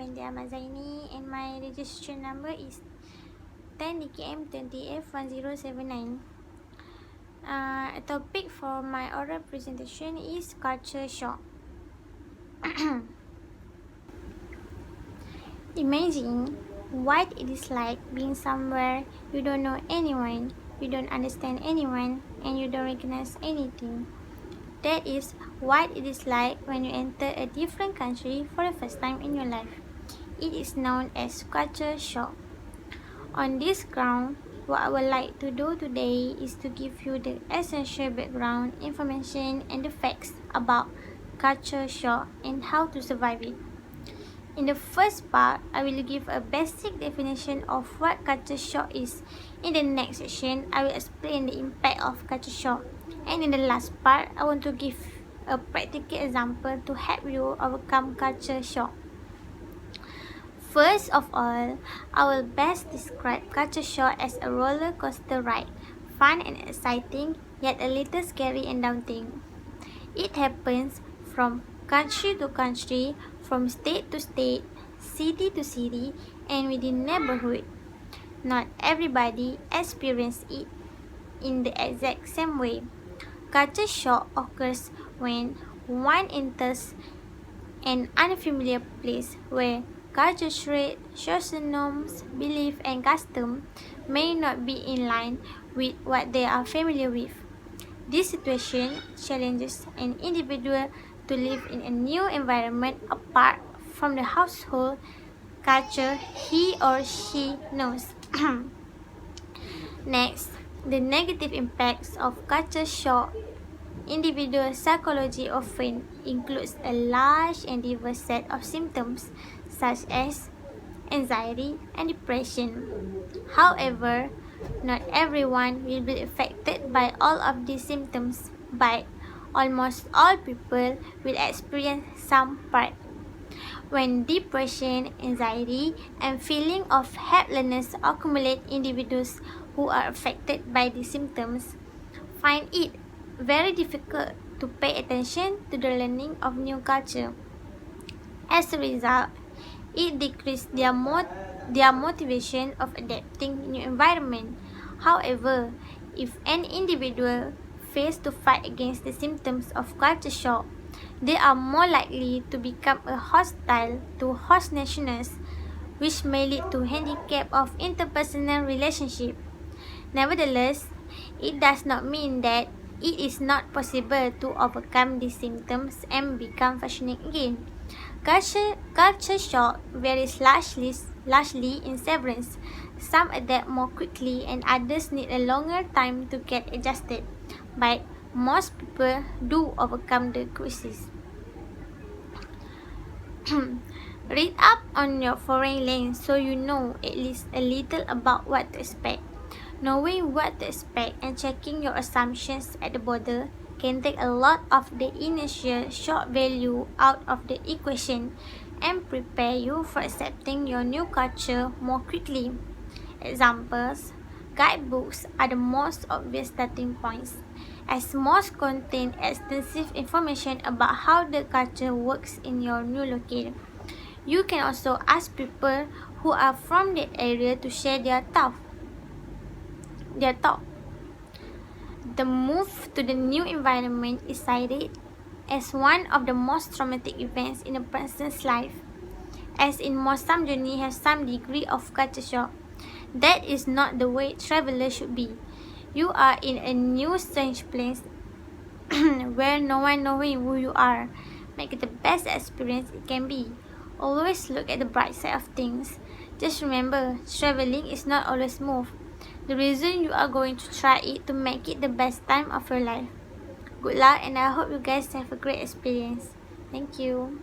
Effendi Ahmad Zaini, and my registration number is 10DKM20F1079. A topic for my oral presentation is culture shock. Imagine what it is like being somewhere you don't know anyone, you don't understand anyone, and you don't recognize anything. That is what it is like when you enter a different country for the first time in your life. It is known as culture shock. On this ground, what I would like to do today is to give you the essential background information and the facts about culture shock and how to survive it. In the first part, I will give a basic definition of what culture shock is. In the next section, I will explain the impact of culture shock. And in the last part, I want to give a practical example to help you overcome culture shock. First of all, I will best describe culture shock as a roller coaster ride, fun and exciting, yet a little scary and daunting. It happens from country to country, from state to state, city to city, and within neighborhood. Not everybody experiences it in the exact same way. Culture shock occurs when one enters an unfamiliar place where culture traits, social norms, beliefs, and customs may not be in line with what they are familiar with. This situation challenges an individual to live in a new environment apart from the household culture he or she knows. Next, the negative impacts of culture shock. Individual psychology often includes a large and diverse set of symptoms such as anxiety and depression. However, not everyone will be affected by all of these symptoms, but almost all people will experience some part. When depression, anxiety, and feeling of helplessness accumulate, individuals who are affected by these symptoms find it very difficult to pay attention to the learning of new culture. As a result, it decreases their motivation of adapting new environment. However, if an individual fails to fight against the symptoms of culture shock, they are more likely to become hostile to host nationals, which may lead to handicap of interpersonal relationship. Nevertheless, it does not mean that it is not possible to overcome these symptoms and become functioning again. Culture shock varies largely in severance. Some adapt more quickly and others need a longer time to get adjusted, but most people do overcome the crisis. Read up on your foreign language so you know at least a little about what to expect. Knowing what to expect and checking your assumptions at the border can take a lot of the initial shock value out of the equation and prepare you for accepting your new culture more quickly. Examples: guidebooks are the most obvious starting points, as most contain extensive information about how the culture works in your new location. You can also ask people who are from that area to share their thoughts. The move to the new environment is cited as one of the most traumatic events in a person's life, as in most some journey has some degree of culture shock. That is not the way travelers should be. You are in a new strange place where no one knowing who you are. Make it the best experience it can be. Always look at the bright side of things. Just remember, traveling is not always smooth. The reason you are going to try it to make it the best time of your life. Good luck, and I hope you guys have a great experience. Thank you.